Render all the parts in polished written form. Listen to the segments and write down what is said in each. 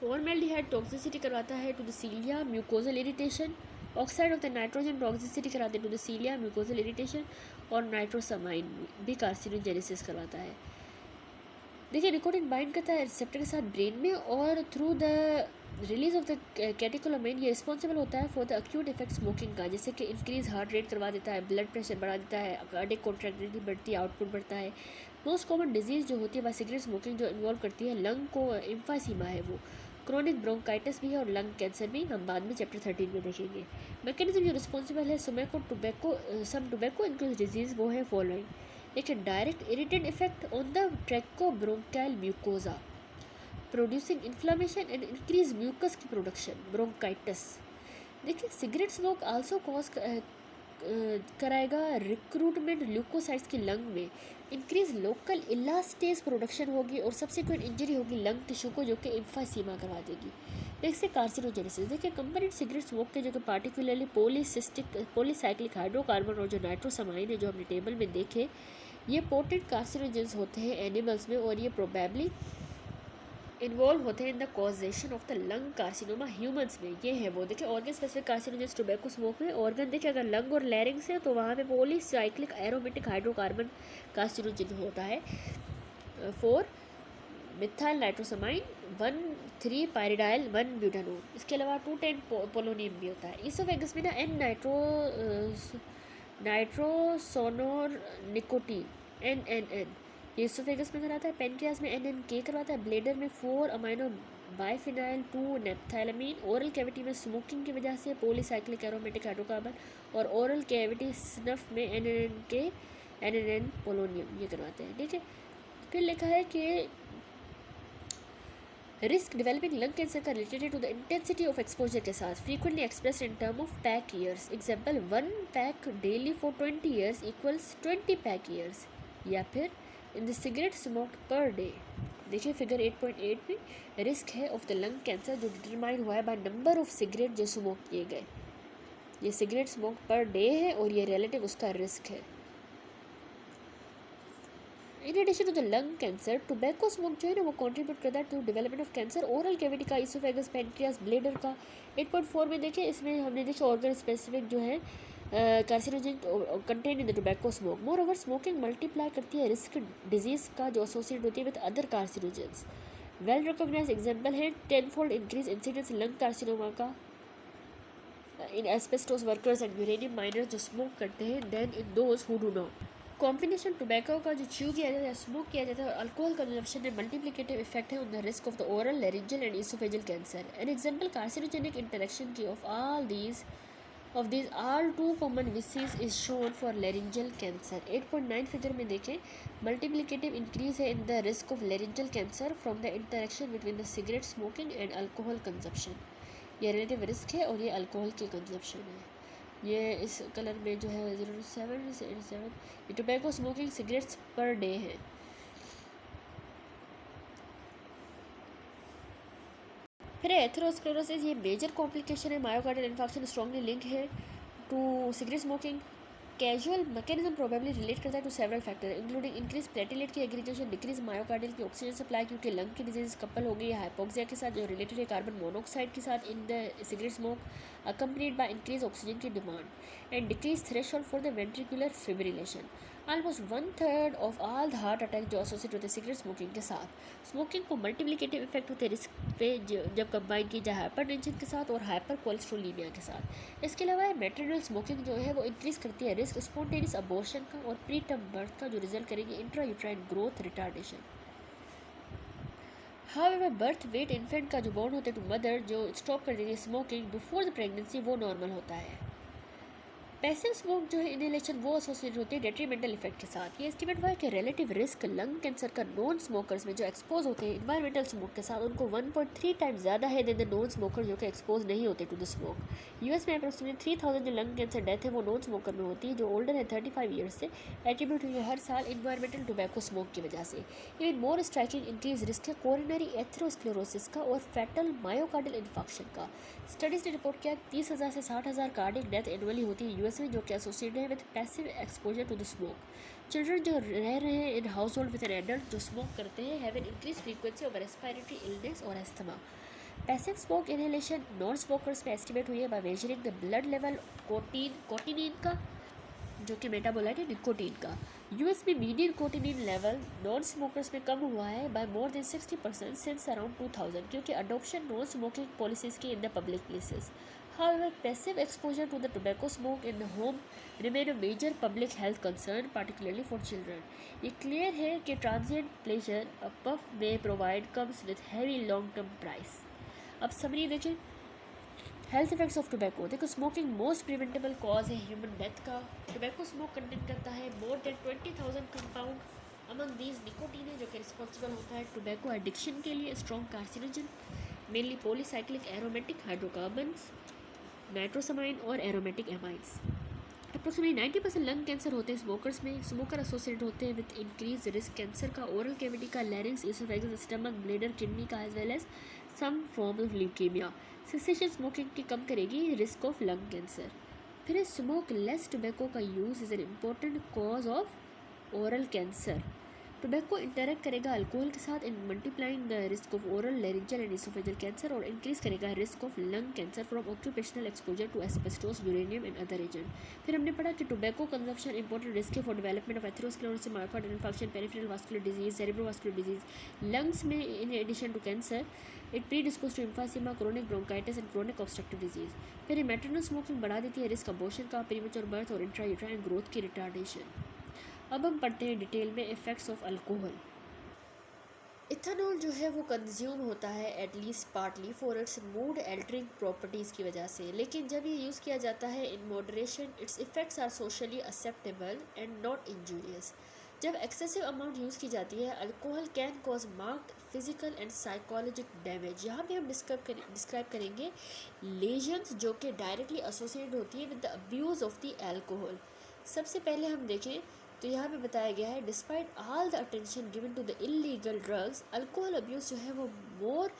Formaldehyde toxicity करवाता है to the cilia mucosal irritation. Oxide of the nitrogen toxicity कराते हैं to the cilia mucosal irritation. और nitrosamine भी कार्सिनोजेनेसिस करवाता है। देखिए निकोटिन बाइंड करता है रिसेप्टर के साथ ब्रेन में और through the release of the catecholamine ये रिस्पॉन्सिबल होता है for the acute effect smoking का, जैसे कि इंक्रीज हार्ट रेट करवा देता है, ब्लड प्रेशर बढ़ा देता है, कार्डियक कॉन्ट्रैक्टिलिटी बढ़ती है, आउटपुट बढ़ता है। मोस्ट कॉमन डिजीज़ जो होती है वह सिगरेट स्मोकिंग जो इन्वॉल्व करती है लंग को एम्फासीमा है वो, क्रोनिक ब्रोंकाइटिस भी है और लंग कैंसर भी हम बाद में चैप्टर 13 में देखेंगे। मैकेनिज्म जो रिस्पॉन्सिबल है सम टोबैको इंक्लूड डिजीज़ वो है फॉलोइंग। एक direct irritant effect on the tracheobronchial mucosa producing inflammation and increase mucus की प्रोडक्शन ब्रोंकाइटिस। देखिए सिगरेट स्मोक आल्सो कॉज कराएगा रिक्रूटमेंट ल्यूकोसाइट्स की लंग में, इंक्रीज लोकल इलास्टेज प्रोडक्शन होगी और सब्सिक्वेंट इंजरी होगी लंग टिश्यू को जो कि एम्फासीमा करवा देगी। नेक्स्ट है कार्सिनोजेनेसिस। देखिए कंपोनेंट सिगरेट स्मोक के जो कि पार्टिकुलरली पॉलीसाइक्लिक हाइड्रोकार्बन और जो नाइट्रोसामाइन है जो हमने टेबल में देखे, ये पोटेंट कार्सिनोजेंस होते हैं एनिमल्स में और ये प्रोबेबली इन्वॉल्व होते हैं in the causation of the lung carcinoma humans में। ये है वो। देखिए organ specific carcinogens tobacco smoke में ऑर्गन देखिए अगर लंग और लैरिंग्स है तो वहाँ पे पॉलीसाइक्लिक एरोमेटिक हाइड्रोकार्बन कार्सिनोजेन होता है। 4 मिथाइल नाइट्रोसामाइन 1,3 पायरिडाइल 1 ब्यूटानोल। इसके अलावा 2,10 पोलोनियम भी होता है। इसोफेगस में ना एन नाइट्रोसोनोर निकोटीन NNN ये इसोफेगस में कराता है। पेनक्रियास में NNK करवाता है। ब्लेडर में 4 amino biphenyl 2 naphthylamine. Oral cavity में स्मोकिंग की वजह से पॉलीसाइक्लिक एरोमेटिक हाइड्रोकार्बन और ओरल कैविटी स्नफ में NNN पोलोनियम ये करवाते हैं। ठीक है, फिर लिखा है कि रिस्क डेवलपिंग लंग कैंसर का related to the intensity of exposure के साथ frequently expressed in term of pack years. Example 1 pack daily for 20 years equals 20 pack years. या फिर in the cigarette smoked per day. देखिए figure 8.8 में risk है of the lung cancer जो determine हुआ है बाय नंबर ऑफ सिगरेट जो smoke किए गए। ये सिगरेट स्मोक पर डे है और ये रिलेटिव उसका रिस्क है। In addition to the lung cancer tobacco smoke जो है ना वो कंट्रीब्यूट करता है to development of cancer oral cavity का, इसोफेगस, पेनक्रियास, ब्लेडर का। 8.4 में देखिए इसमें हमने देखा ऑर्गन स्पेसिफिक जो है carcinogen contain in the tobacco smoke. Moreover smoking multiply करती है रिस्क डिजीज का जो एसोसिएट होती है with other carcinogens. Well recognise example है 10-fold increase incidence lung carcinoma का in asbestos workers and uranium miners जो स्मोक करते हैं than in those who do not. Combination tobacco का जो च्यू किया जाता है स्मोक किया जाता है और अल्कोहल कंजप्शन में मल्टीप्लिकेटिव इफेक्ट है on the risk of the oral laryngeal and oesophageal cancer. An example carcinogenic interaction की of these all too common disease is shown for laryngeal cancer। 8.9 figure में देखें multiplicative increase है in the risk of laryngeal cancer from the interaction between the cigarette smoking and alcohol consumption. ये relative risk है और ये alcohol की consumption है। ये इस कलर में जो है 07 ये tobacco smoking cigarettes per day है। फिर एथेरोस्क्लेरोसिस ये मेजर कॉम्प्लिकेशन है। मायोकार्डियल इन्फार्क्शन स्ट्रॉन्गली लिंक है to cigarette smoking. Casual mechanism probably relate करता है to several factor including increase platelet की एग्रीगेशन, डिक्रीज मायोकार्डियल की ऑक्सीजन सप्लाई क्योंकि लंग की डिजीज कपल हो गई हाइपोक्सिया के साथ जो रिलेटेड है कार्बन मोनोऑक्साइड के साथ in the cigarette smoke accompanied by increase oxygen की demand and decrease threshold for the ventricular fibrillation. Almost 1/3 of all the heart attack जो एसोसिएट होते हैं सिगरेट स्मोकिंग के साथ। स्मोकिंग को मल्टीप्लिकेटिव इफेक्ट होते हैं रिस्क पे जब कंबाइन की जाए हाइपरटेंशन के साथ और हाइपर कोलेस्ट्रोलीमिया के साथ। इसके अलावा मेट्रिनल स्मोकिंग जो है वो इंक्रीज करती है रिस्क स्पॉन्टेनियस अबॉर्शन का और प्री टर्म बर्थ का जो रिजल्ट करेगी intrauterine growth retardation. However birth weight infant का जो बॉन्ड होता है टू मदर जो स्टॉप कर देती है स्मोकिंग बिफोर द प्रेगनेंसी वो नॉर्मल होता है। पैसिव स्मोक जो है इनहेलेशन वो एसोसिएट होती है डेट्रीमेंटल इफेक्ट के साथ। ये एस्टिमेट हुआ है कि रिलेटिव रिस्क लंग कैंसर का नॉन स्मोकर्स में जो एक्सपोज होते हैं इन्वायरमेंटल स्मोक के साथ उनको 1.3 टाइम्स ज़्यादा है देन द नॉन स्मोकर जो कि एक्सपोज नहीं होते टू द स्मोक। यूएस में अप्रोक्सीमेटली 3000 जो लंग कैंसर डेथ है वो नॉन स्मोकर में होती है जो ओल्डर है 35 ईयर्स से। एट्रीब्यूट हुई है हर साल इन्वायरमेंटल टोबैको स्मोक की वजह से। Even more striking increase risk है कोरोनरी एथेरोस्क्लेरोसिस का और फैटल मायोकार्डियल इन्फार्क्शन का। स्टडीज ने रिपोर्ट किया 30,000 से 60,000 कार्डियक डेथ एनुअली होती है यूएस में जो कि एसोसिएटेड है with passive exposure to the smoke. Children जो रह रहे हैं in household with an adult जो स्मोक करते हैं have an increase frequency of respiratory illness और asthma. Passive smoke inhalation non smokers में एस्टिमेट हुई है by measuring the blood level cotinine का, जो कि मेटाबोलाइट है निकोटीन का। यूएस में median cotinine level non smokers में कम हुआ है by more then 60% since around 2000, क्योंकि अडोप्शन नॉन स्मोकिंग पॉलिसीज की in the public places. However, passive exposure to the tobacco smoke in the home remain a major public health concern, particularly for children. ये clear है कि transient pleasure a puff may provide comes with heavy long-term price. अब summary देखें, health effects of tobacco. देखो, smoking most preventable cause है human death का। Tobacco smoke contain करता है more than 20,000 compound, among these nicotine है जो कि रिस्पॉन्सिबल होता है टोबैको एडिक्शन के लिए, strong carcinogen, mainly polycyclic aromatic hydrocarbons, nitrosamine और aromatic amides. Approximately 90% lung cancer होते हैं स्मोकर्स में। स्मोकर एसोसिएटेड होते हैं विद इंक्रीज रिस्क कैंसर का, ओरल कैविटी का, larynx, oesophagus, stomach, bladder, kidney का, as well as some form of leukaemia. Cessation smoking की कम करेगी रिस्क ऑफ लंग कैंसर। फिर स्मोक लेस टोबैको का use is an important cause of oral cancer. Tobacco interact करेगा alcohol के साथ in multiplying the risk of oral, laryngeal and oesophageal cancer, और increase करेगा risk of lung cancer from occupational exposure to asbestos, uranium and other agent. फिर हमने पढ़ा कि tobacco consumption important risk है for development of atherosclerosis, myocardial infarction, peripheral vascular disease, cerebrovascular disease lungs में। In addition to cancer it predispose to emphysema, chronic bronchitis and chronic obstructive disease. फिर maternal smoking बढ़ा देती है risk abortion का, premature birth और intrauterine growth की retardation. अब हम पढ़ते हैं डिटेल में इफेक्ट्स ऑफ अल्कोहल। इथेनॉल जो है वो कंज्यूम होता है at least partly for its mood altering properties की वजह से, लेकिन जब ये यूज़ किया जाता है in moderation its effects are socially acceptable and not injurious. जब एक्सेसिव अमाउंट यूज़ की जाती है alcohol can cause marked physical and psychologic damage. यहाँ पे हम डिस्क्राइब करेंगे लेजन्स जो कि डायरेक्टली एसोसिएटेड होती है with the abuse of the alcohol. सबसे पहले हम देखें तो यहाँ पे बताया गया है despite all the attention given to the illegal drugs, alcohol abuse जो है वो मोर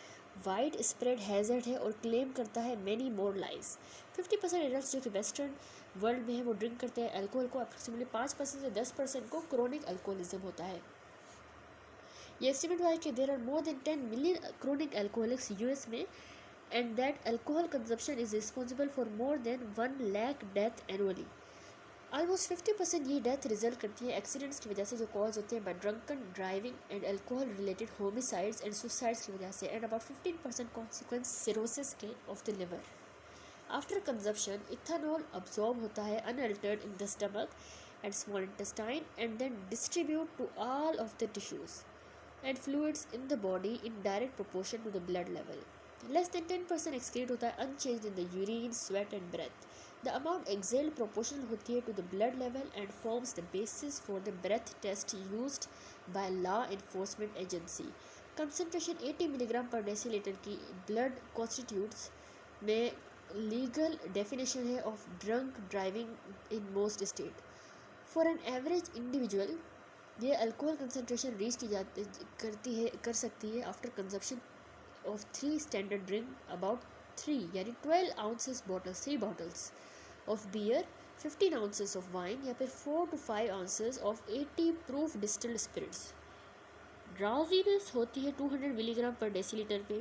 वाइड स्प्रेड हैज़र्ड है और क्लेम करता है मैनी मोर लाइव्स। 50% एडल्ट जो कि वेस्टर्न वर्ल्ड में है वो ड्रिंक करते हैं अल्कोहल को, अप्रोक्सीमेटली 5% से 10% को क्रोनिक अल्कोहलिज्म होता है। ये एस्टिमेट हुआ है कि there are more than 10 million chronic alcoholics US में, and that alcohol consumption is responsible for more than 1 lakh death annually. Almost 50% ये डेथ रिजल्ट करती है एक्सीडेंट्स की वजह से जो कॉज होते हैं by drunken driving and alcohol related homicides and suicides की वजह से, एंड अबाउट 15% कॉन्सिक्वेंस सिरोसिस के of the liver. After consumption ethanol absorb होता है unaltered in the stomach and small intestine and then distribute to all of the tissues and fluids in the body in direct proportion to the blood level. Less than 10% excrete होता है unchanged in the urine, sweat and breadth. The amount exhaled proportional होती है to the blood level and forms the basis for the breath test used by law enforcement agency. Concentration 80 milligram पर decilitre की blood constitutes में legal definition है of drunk driving in most state. For an average individual ये alcohol concentration reach कर सकती है after consumption of 3 standard drink about 3 यानी 12 ounces bottles, 3 bottles of beer, 15 ounces of wine या फिर 4 to 5 ounces of 80 proof distilled spirits। Drowsiness होती है 200 milligram पर डेसीलीटर पे,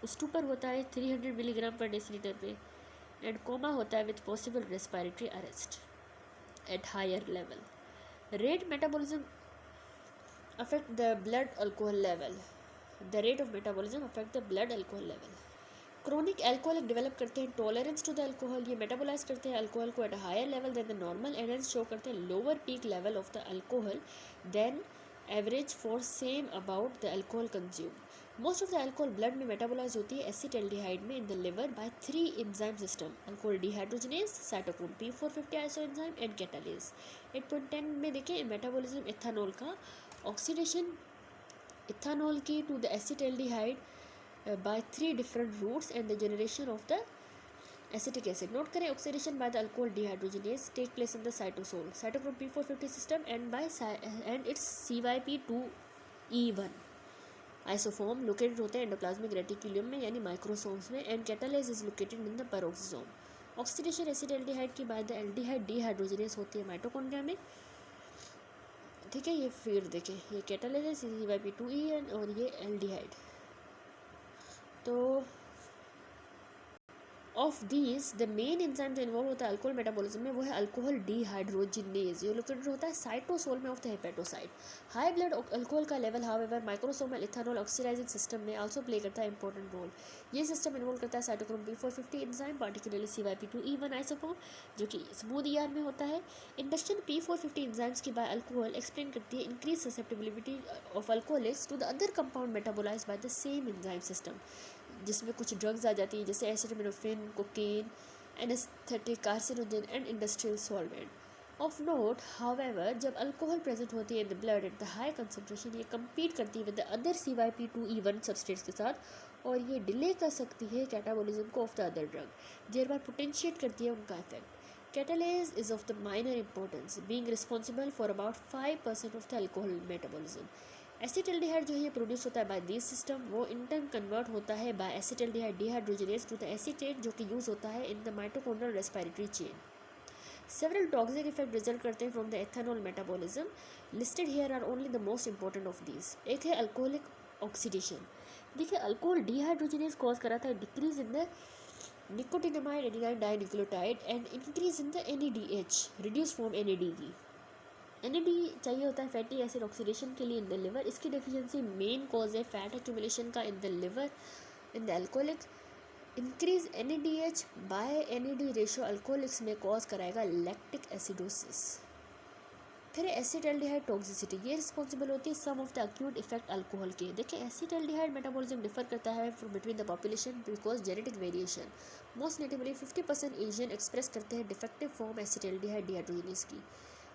स्टूपर होता है 300 मिलीग्राम पर डेसीलीटर पे, एंड कोमा होता है with possible respiratory arrest at higher level. Rate metabolism affect the blood alcohol level. The rate of metabolism affect the blood alcohol level. Chronic alcoholic develop करते हैं tolerance to the alcohol, ये metabolize करते हैं alcohol को at a higher level than the normal, and hence show करते हैं lower peak level of the alcohol than average for same about the alcohol consume. Most of the alcohol blood में metabolize होती है acetaldehyde में in the liver by 3 enzyme system, alcohol dehydrogenase, cytochrome P450 iso enzyme and catalase. 8.10 में देखें metabolism ethanol का, oxidation ethanol की to the acetaldehyde by 3 different routes and the generation of the acetic acid. Note करें oxidation by the alcohol dehydrogenase take place in the cytosol, cytochrome P450 system and its CYP2E1 isoform located होते हैं endoplasmic reticulum में यानी microsomes में, and catalase is located in the peroxisome. Oxidation acetaldehyde की by the aldehyde dehydrogenase होती है mitochondria में। ठीक है, ये फिर देखें ये कैटालेज है CYP2E1 और ये एल्डिहाइड। तो of these the main enzyme जो इन्वॉल्व होता है अल्कोहल मेटाबॉलिज्म में वो है अल्कोहल डिहाइड्रोजिनेज, ये लोकेटेड होता है साइटोसोल में of the hepatocyte. High blood alcohol का level however microsomal ethanol oxidising system में आल्सो प्ले करता है इंपॉर्टेंट रोल। ये सिस्टम इन्वॉल्व करता है cytochrome P450 enzyme, particularly CYP2E1 isoform जो कि स्मूथ ER में होता है। इंडक्शन P450 एंजाइम्स की बाय अल्कोहल एक्सप्लेन करती है increase susceptibility of alcoholics to the other compound metabolized by the same enzyme system, जिसमें कुछ ड्रग्स आ जाती हैं जैसे acetaminophen, cocaine, anaesthetic, carcinogen and industrial solvent. Of note however जब अल्कोहल प्रेजेंट होती है in the blood at the high concentration, ये कम्पीट करती है with the other CYP2E1 substrates के साथ और ये डिले कर सकती है कैटाबॉलिज्म को of the other drug, there bar potentiate करती है उनका effect. Catalase is of the minor importance being responsible for about 5% of the alcohol metabolism. Acetaldehyde जो है ये प्रोड्यूस होता है बाय दिस सिस्टम, वो इन टर्न कन्वर्ट होता है by acetaldehyde dehydrogenase to the acetate जो कि यूज होता है in the mitochondrial respiratory chain. Several toxic effect result करते हैं from the ethanol metabolism, listed here are only the most important of these. एक है अल्कोहलिक ऑक्सीडेशन। देखिए alcohol dehydrogenase cause कराता है decrease in the nicotinamide adenine dinucleotide and increase in the NADH, reduce form NAD की। NAD चाहिए होता है fatty acid oxidation के लिए इन द लिवर, इसकी डेफिशिएंसी मेन कॉज है फैट एक्यूमुलेशन का in the liver in the alcoholic. Increase NADH by NAD ratio alcoholics में कॉज कराएगा लैक्टिक एसिडोसिस। फिर एसिटल्डिहाइड टॉक्सिसिटी, ये रिस्पॉन्सिबल होती है some of the acute effect alcohol के। देखिए एसिटल्डिहाइड मेटाबॉलिज्म डिफर करता है between the population because genetic variation. Most natively 50% Asian express करते हैं डिफेक्टिव फॉर्म एसिटल्डिहाइड डिहाइड्रोजिनेज की।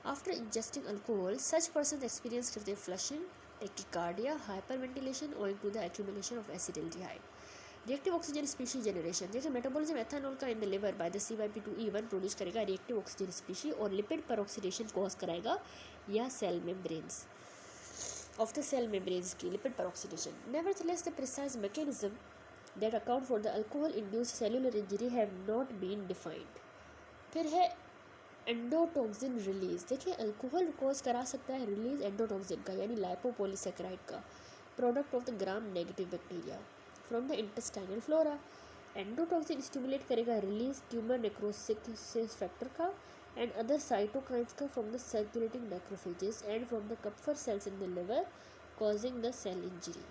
After ingesting alcohol such person experience करते हैं flushing, tachycardia, hyperventilation owing to the accumulation of acetaldehyde. Reactive oxygen species generation, देखिए metabolism ethanol का in the liver by the CYP2E1 produce करेगा reactive oxygen species और lipid peroxidation cause कराएगा या cell membranes of the cell membranes की lipid peroxidation. Nevertheless the precise mechanism that account for the alcohol induced cellular injury have not been defined. फिर है endotoxin release, देखिए alcohol cause करा सकता है release endotoxin का यानी lipopolysaccharide का, product of the gram negative bacteria from the intestinal flora. Endotoxin stimulate करेगा रिलीज ट्यूमर नेक्रोसिस फैक्टर का एंड अदर साइटोकाइन्स का from the circulating macrophages and from the Kupffer cells in the liver causing the cell injury.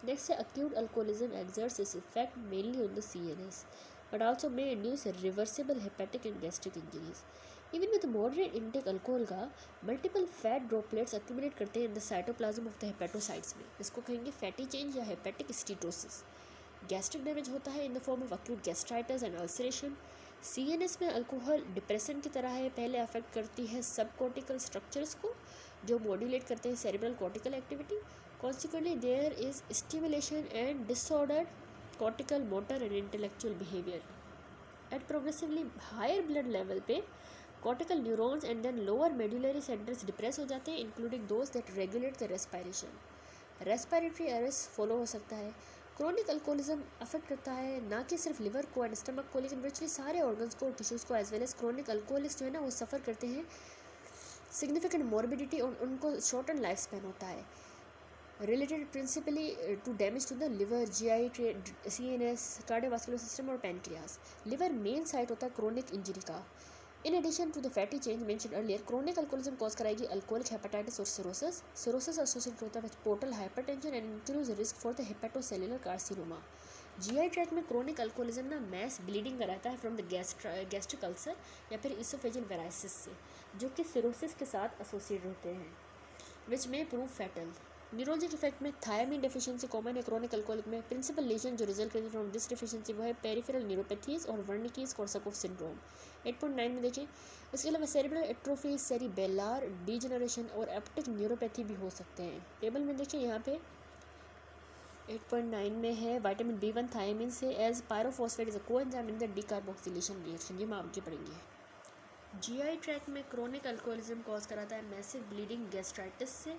Next है acute alcoholism exerts its effect mainly on the CNS but also may induce reversible hepatic and gastric injuries. Even with moderate intake alcohol का multiple fat droplets accumulate करते हैं in the cytoplasm of the hepatocytes में, इसको कहेंगे fatty change या hepatic steatosis. Gastric damage होता है in the form of acute gastritis and ulceration. CNS में अल्कोहल डिप्रेशन की तरह है, पहले अफेक्ट करती है सबकॉर्टिकल स्ट्रक्चर्स को जो मॉड्यूलेट करते हैं cerebral cortical activity. Consequently, there is stimulation and disordered cortical motor and intellectual behavior. At progressively higher blood level पे cortical neurons and then lower medullary centers depress हो जाते हैं including those that regulate the respiration. Respiratory arrest follow हो सकता है। Chronic alcoholism affect करता है ना कि सिर्फ लिवर को एंड स्टमक को लेकिन विचुअली सारे ऑर्गन्स को, टिश्यूज़ को, एज वेल एज क्रोनिक अल्कोहलिस्ट जो है ना वो सफ़र करते हैं सिग्निफिकेंट मॉर्बिडिटी और उनको शॉर्टन लाइफ स्पैन होता है related principally to damage to the liver, GI, CNS, cardiovascular system और pancreas. liver main site होता है chronic injury का. In addition to the fatty change mentioned earlier, chronic alcoholism cause कराएगी alcoholic hepatitis और cirrhosis. Cirrhosis associated होता है with portal hypertension and increase risk for the hepatocellular carcinoma. GI tract में chronic alcoholism ना mass bleeding कराता है from the gastric ulcer या फिर esophageal varices से जो कि cirrhosis के साथ associated होते हैं which may prove fatal. Neurologic effect में थायमिन डेफिशिएंसी कॉमन है क्रोनिक अल्कोहलिक में। प्रिंसिपल लीजन जो रिजल्ट करते फ्रॉम दिस डेफिशिएंसी वो है पेरिफेरल न्यूरोपैथीज और वर्निकीज कोर्साकोफ सिंड्रोम। 8.9 में देखें इसके अलावा सेरेब्रल एट्रोफी, सेरिबेलार डीजनरेशन और एप्टिक न्यूरोपैथी भी हो सकते हैं। टेबल में देखिए यहाँ पे 8.9 में है विटामिन B1 थायमिन से as pyrophosphate is a coenzyme in the decarboxylation reaction, ये हम आगे पढ़ेंगे। GI ट्रैक में क्रोनिक अल्कोहलिज्म कॉज कराता है मैसिव ब्लीडिंग गैस्ट्राइटिस से,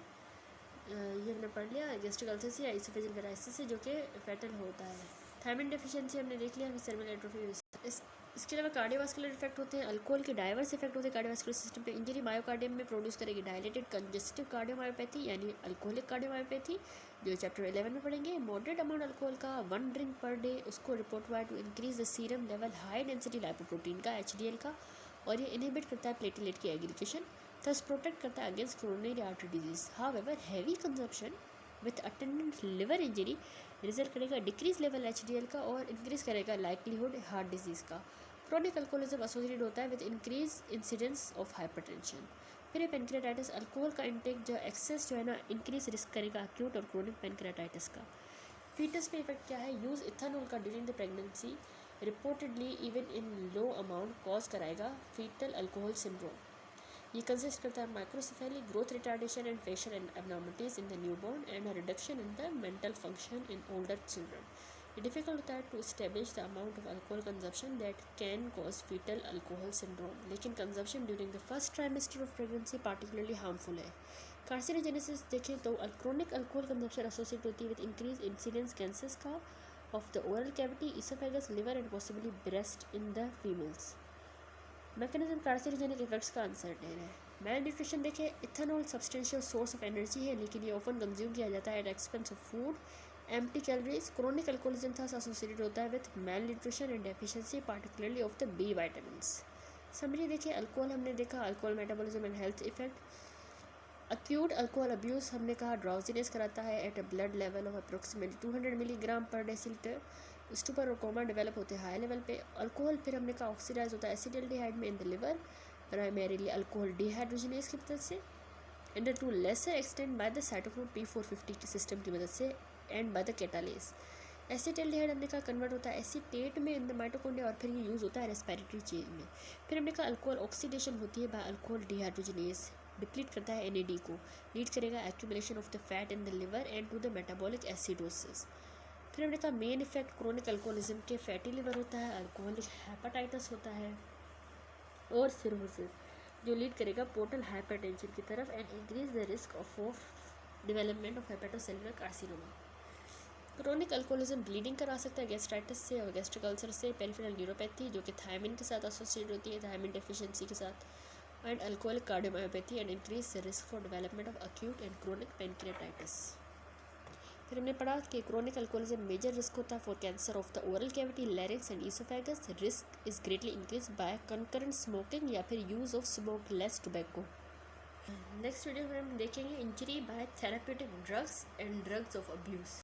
ये हमने पढ़ लिया, गैस्ट्रिक अल्सर से या एसोफेजियल वेराइटिस से जो कि फैटल होता है। थायमिन डेफिशिएंसी हमने देख लिया, सेरेब्रल एट्रोफी। इसके अलावा कार्डियोवास्कुलर इफेक्ट होते हैं, अल्कोहल के डाइवर्स इफेक्ट होते हैं कार्डियोवास्कुलर सिस्टम पे। इंजरी मायोकार्डियम में प्रोड्यूस करेगी डायलेटेड कंजेस्टिव कार्डियोमायोपैथी यानी अल्कोहलिक कार्डियोमायोपैथी, जो चैप्टर 11 में पढ़ेंगे। मॉडरेट अमाउंट अल्कोहल का 1 ड्रिंक पर डे, उसको रिपोर्ट हुआ to increase the serum level high density lipoprotein का HDL का, और ये इनहिबिट करता है प्लेटलेट की एग्रीगेशन, थस प्रोटेक्ट करता है against coronary artery disease. However heavy consumption with attendant liver injury result करेगा डिक्रीज लेवल HDL का और इंक्रीज करेगा लाइकलीहुड हार्ट डिजीज़ का। क्रोनिक अल्कोहलिज्म एसोसिएटेड होता है with increase incidence of hypertension. फिर पेनक्रियाटाइटिस, अल्कोहल का इंटेक जो एक्सेस जो है ना इंक्रीज रिस्क करेगा अक्यूट और क्रोनिक पेनक्रियाटाइटिस का। फीटस पे इफेक्ट क्या है, यूज़ इथेनॉल का during the pregnancy reportedly even in low amount cause कराएगा फीटल अल्कोहल सिंड्रोम। ये कंसिस्ट करता है microcephaly, growth retardation and facial abnormalities in the newborn and a reduction in the mental function in older children. ये difficult होता है to establish the amount of alcohol consumption that can cause fetal alcohol syndrome, लेकिन consumption during the first trimester of pregnancy particularly harmful है। Carcinogenesis देखें तो chronic alcohol consumption associate होती है with increase incidence cancers का of the oral cavity, oesophagus, liver and possibly breast in the females. Mechanism carcinogenic effects का uncertain है। Malnutrition देखें, ethanol substantial source of energy है, लेकिन ये often consume किया जाता है at expense of food, empty calories. Chronic alcoholism था एसोसिएटेड होता है with malnutrition and deficiency particularly of the B vitamins. Summary देखिए, अल्कोहल हमने देखा, alcohol metabolism and health effect. Acute alcohol abuse हमने कहा ड्राउजीनेस कराता है at a blood level of approximately 200 milligram पर डेसीलीटर। स्टूपर और कोमा डेवलप होते हैं हाई लेवल पे। अल्कोहल फिर हमने कहा ऑक्सीडाइज होता है एसिटाल्डिहाइड में in the liver, primarily alcohol dehydrogenase की मदद से, and to lesser extent by the cytochrome P450 के सिस्टम की मदद से and by the catalase. Acetaldehyde हमने कहा कन्वर्ट होता है एसीटेट में इन द माइटोकॉन्ड्रिया और फिर ये यूज़ होता है रेस्पिरेटरी चेन में। फिर हमने कहा अल्कोहल ऑक्सीडेशन होती है बाय अल्कोहल डिहाइड्रोजनेस, डिप्लीट करता है NAD को, लीड करेगा accumulation of the fat in the liver and to the metabolic acidosis. फिर हमने कहा मेन इफेक्ट क्रोनिक अल्कोहलिज्म के फैटी लिवर होता है, अल्कोहलिक हेपेटाइटिस होता है और सिरोसिस, जो लीड करेगा पोर्टल हाइपरटेंशन की तरफ and increase the risk of development of hepatocellular carcinoma. Chronic alcoholism bleeding करा सकता है गैस्ट्राइटिस से और गैस्ट्रिक अल्सर से, पेरिफेरल न्यूरोपैथी जो कि थायमिन के साथ एसोसिएट होती है, थायमिन डेफिशिएंसी के साथ, and alcoholic cardiomyopathy and increase the risk for development of acute and chronic pancreatitis. फिर हमने पढ़ा कि क्रोनिक अल्कोहलिज्म मेजर रिस्क होता है for cancer of the oral cavity, larynx and oesophagus. Risk is greatly increase by concurrent smoking या फिर use of smoke less tobacco. Next video में हम देखेंगे injury bye therapeutic drugs and drugs of abuse.